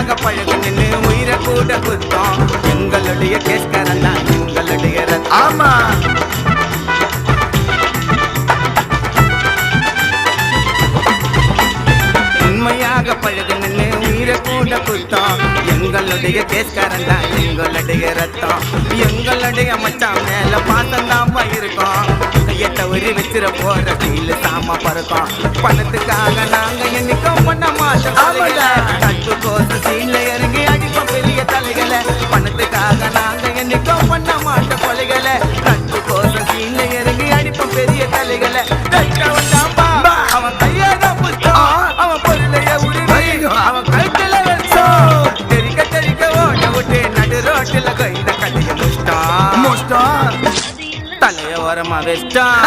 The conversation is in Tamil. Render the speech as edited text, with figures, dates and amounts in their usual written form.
உண்மையாக பழகு நின்று உயிரை கூட குத்தம் எங்களுடைய கேஸ்கரன் தான் எங்களுடைய ரத்தம். ஆமா உண்மையாக பழகு நின்று உயிரை கூட குத்தம் எங்களுடைய கேஸ்கரன் தான் எங்களுடைய ரத்தம். எங்களுடைய மச்சான் மேல பாசம் தான் இருக்கும் கையை தவறி வச்சிட போற சீல சாம பறக்கும். பணத்துக்காக நாங்க என்னைக்கும் பண்ண மாட்டோம் கட்டு கோசு சீல இறங்கி அடிப்போம் பெரிய தலைகளை. பணத்துக்காக நாங்க என்னைக்கும் பண்ண மாட்டோம் கொலைகளை. கட்டு கோசு சீல இறங்கி அடிப்போம் பெரிய தலைகளை. அவன் கையாதான் புத்தம் அவன் பொருளைய உரிமை அவன் கழுத்துல வச்சோம் தெரிக்க தெரிக்க ஓட்ட விட்டு நடு ரோட்டில் கையில கதைய முஷ்டம் மோஸ்டா தலைய ஓரமா வச்சான்.